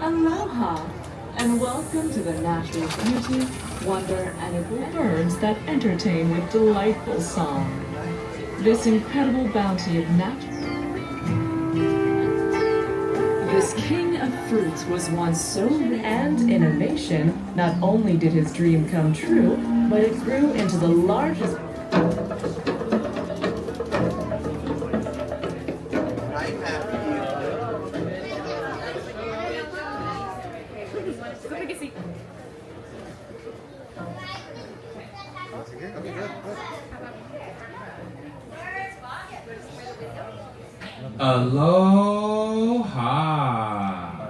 Aloha, and welcome to the natural beauty, wonder, and edible birds that entertain with delightful song. This incredible bounty of natural. This king of fruits was once so and innovation. Not only did his dream come true, but it grew into the largest. Aloha.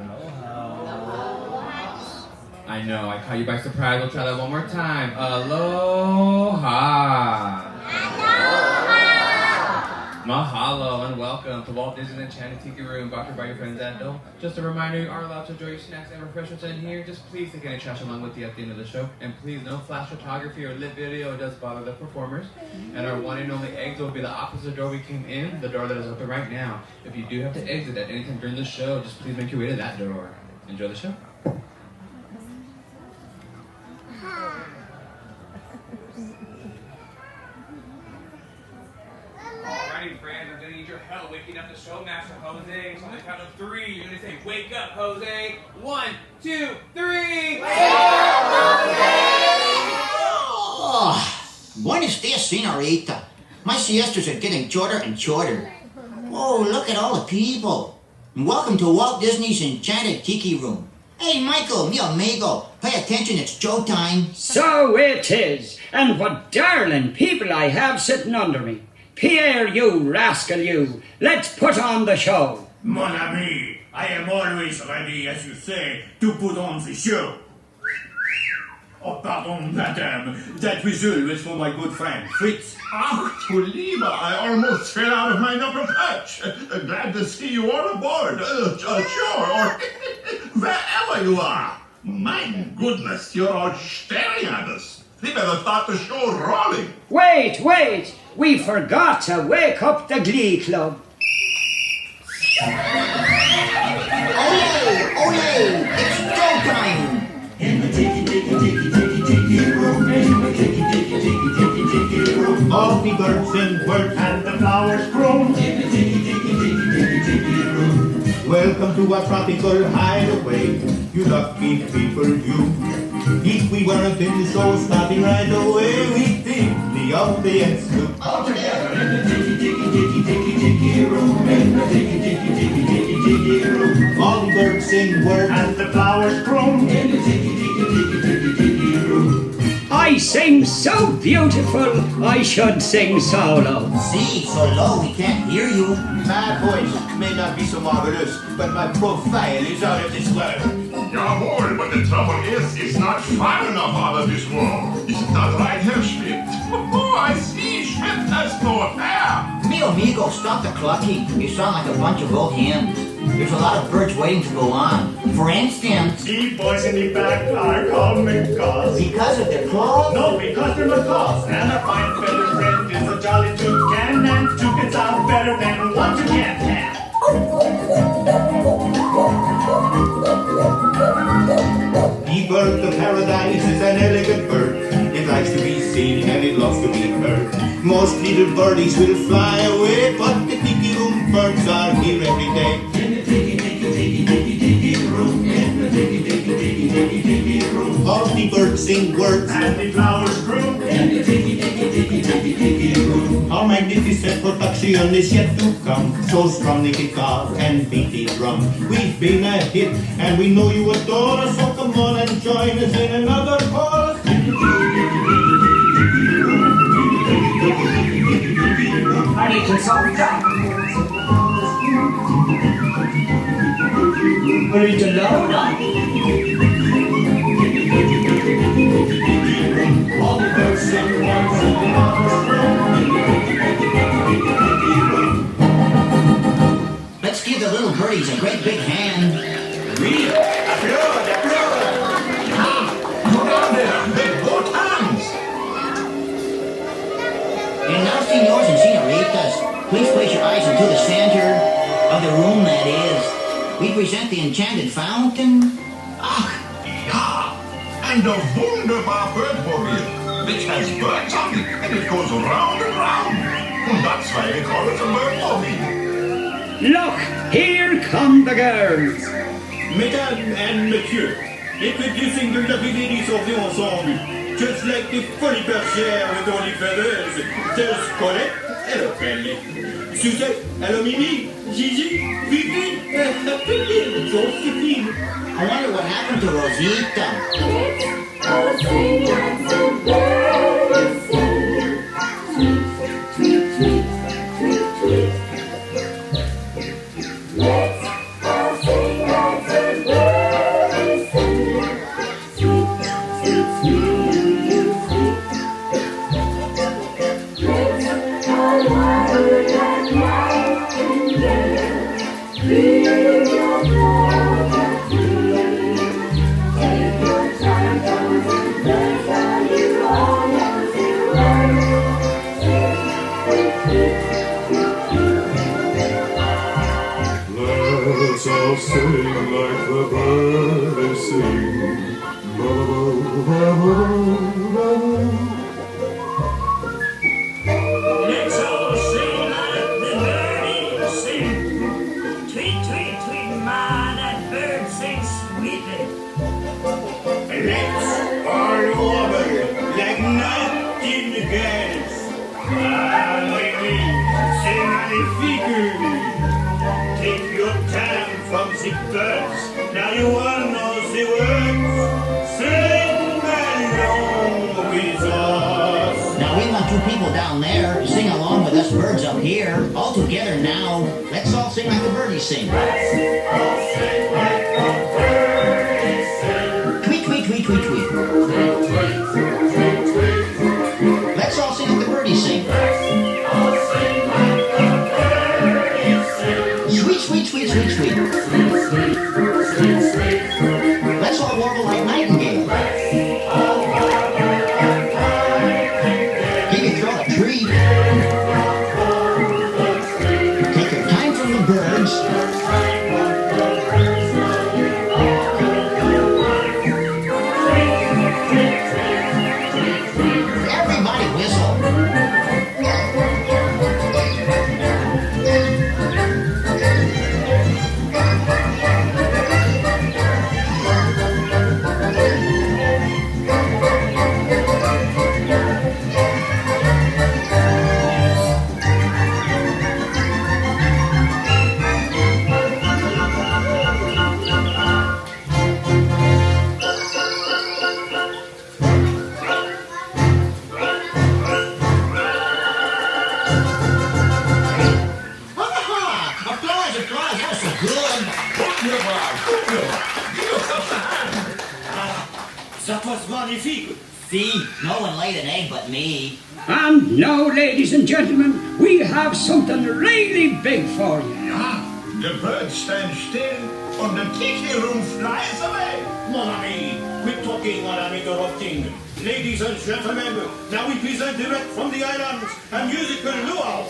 I know, I caught you by surprise. We'll try that one more time. Aloha. Mahalo and welcome to Walt Disney's Enchanted Tiki Room, brought to you by your friends at Dole. Just a reminder, you are allowed to enjoy your snacks and refreshments in here. Just please take any trash along with you at the end of the show. And please, no flash photography or lit video. It does bother the performers. And our one and only exit will be the opposite door we came in, the door that is open right now. If you do have to exit at any time during the show, just please make your way to that door. Enjoy the show. Alrighty, friends, I'm gonna need your help waking up the showmaster, Jose. So on the count of 3, you're gonna say, "Wake up, Jose!" 1, 2, 3. Wake up, Jose! Oh, buenos dias, senorita. My siestas are getting shorter and shorter. Oh, look at all the people. And welcome to Walt Disney's Enchanted Tiki Room. Hey, Michael, mi amigo, pay attention, it's showtime. So it is, and what darling people I have sitting under me. Pierre, you rascal, you. Let's put on the show. Mon ami, I am always ready, as you say, to put on the show. Oh, pardon, madame. That whistle was for my good friend, Fritz. Ach, du Lieber, I almost fell out of my upper perch. Glad to see you all aboard. Sure, or wherever you are. My goodness, you're all staring at us. We better start the show rolling. Wait, we forgot to wake up the Glee Club. Ole, it's showtime. In the tiki room, in the tiki room. All the birds sing words And the flowers grow. In the tiki room. Welcome to our tropical hideaway, you lucky people, you. If we weren't in the show starting right away, we'd think the audience look All together in the tiki room, in the tiki room. all the birds sing words. And the flowers grow. In the tiki room. I sing so beautiful, I should sing solo. See, so low we can't hear you. My voice may not be so marvelous, but my profile is out of this world. Jawohl, but the trouble is, it's not far enough out of this world. Is it not right, Herr Schmidt? Oh, I see, Schmidt has no affair. Mi amigo, stop the clucking. You sound like a bunch of old hens. There's a lot of birds waiting to go on. For instance, The boys in the back are coming cause. because of the claws. No, because they're macaws. And a fine feather friend is a jolly toucan. And two can sound better than one toucan can. The bird of paradise is an elegant bird. It likes to be seen and it loves to be heard. Most little birdies will fly away, but the tiki room birds are here every day. In the tiki room. In the tiki room. All the birds sing words. And the flowers grow. In the tiki room. Our magnificent production is yet to come. So strum the guitar and beat the drum. We've been a hit and we know you adore us. So come on and join us in another chorus. I need to solve that. Ready to load up. the little birdies a great big hand. Oui, applaud, applaud. Go down there. Make both hands. And now, senors and senoritas, please place your eyes into the center of the room, that is. We present the Enchanted Fountain. Ach, ja. And the wunderbar Birdmobile, which has birds on it, and it goes round and round. And that's why they call it a Birdmobile. Look, here come the girls. Mesdames and messieurs, introducing the lovely ladies of the ensemble. Just like the funny bergère with only feathers. There's Colette, hello Kelly. Suzette, hello Mimi. Gigi, Vivi, Pippi, so Pippi. I wonder what happened to Rosita. Let's all sing like the birds sing. Let's all sing like the birds sing. Tweet, tweet, tweet, ma, that bird sings sweetly. Let's all wobble like nightingales. Ah, oui, oui, c'est magnifique. Take your time from the birds. Now you all know the words. Sing along with us. Now we want you people down there to sing along with us birds up here. All together now. Let's all sing like the birdies sing. Tweet, tweet, tweet, tweet, tweet. Let's all sing like the birdies sing. Sweet, sweet, sweet, sweet, sweet. Let's all warble like nightingales. Give your throat a treat. Take your time from the birds. Everybody whistle. Applause, applause. That was so good. That was magnifique. See, no one laid an egg but me. And now, ladies and gentlemen, we have something really big for you. Ja, the birds stand still, and the Tiki room flies away. Mon ami, quit talking while I'm interrupting. Ladies and gentlemen, now we present direct from the islands a musical luau.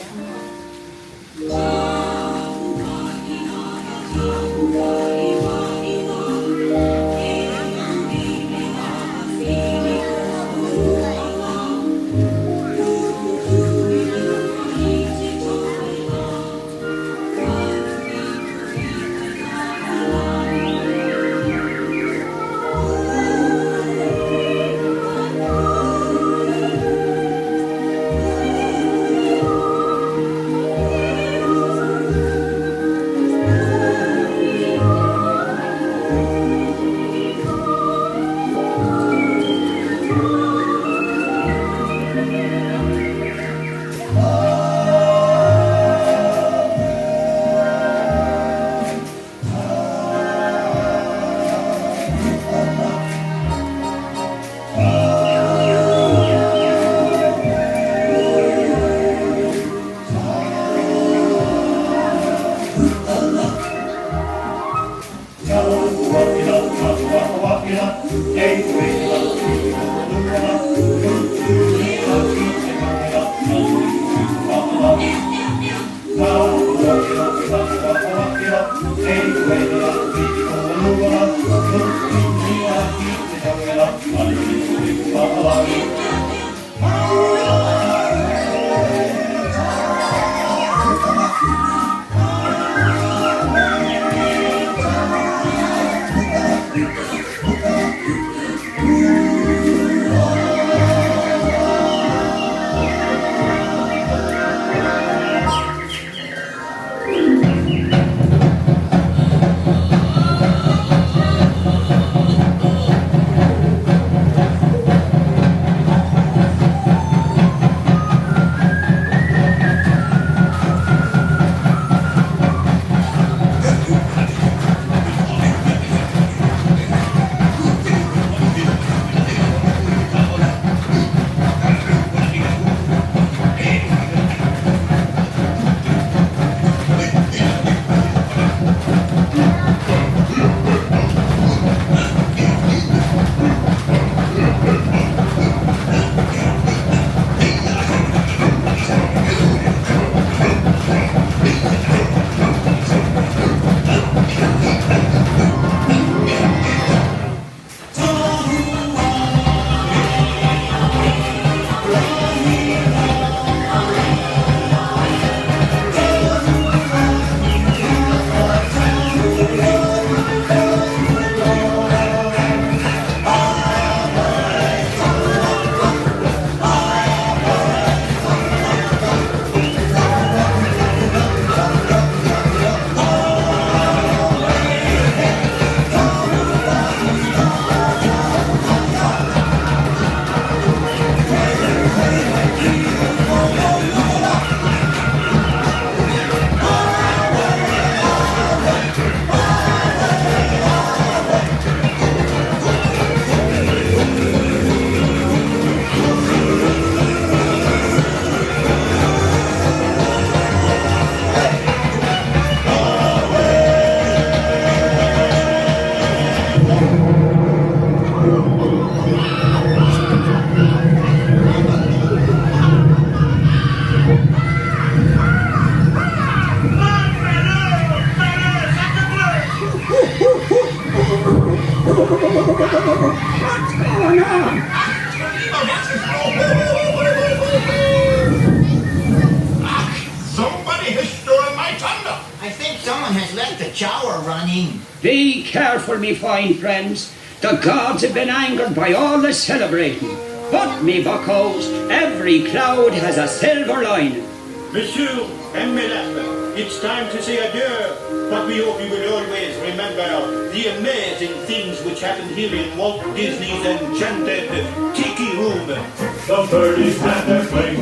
Somebody has stolen my thunder. I think someone has left the shower running. Be careful, me fine friends. The gods have been angered by all the celebrating. But, me buckos, every cloud has a silver lining. Monsieur and Mesdames, it's time to say adieu. But we hope you will always remember the amazing things which happened here in Walt Disney's Enchanted Tiki Room. The birdies had their fling.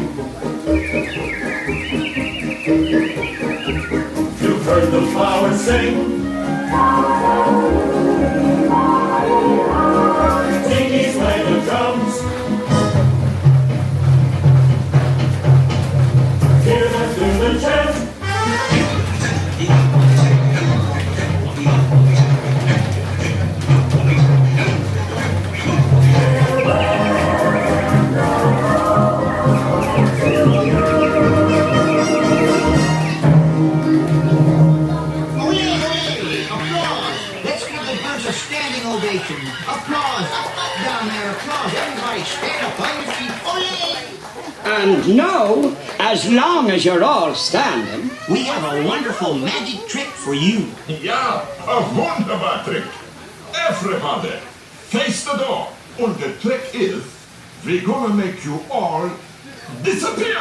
You've heard the flowers sing. Tiki's play the drums. Hear them do the chant. Applause! Up, down there, applause! Everybody stand up on your feet! Olé! And now, as long as you're all standing, we have a wonderful magic trick for you. Ja, a wunderbar trick. Everybody, face the door. And the trick is, we're gonna make you all disappear.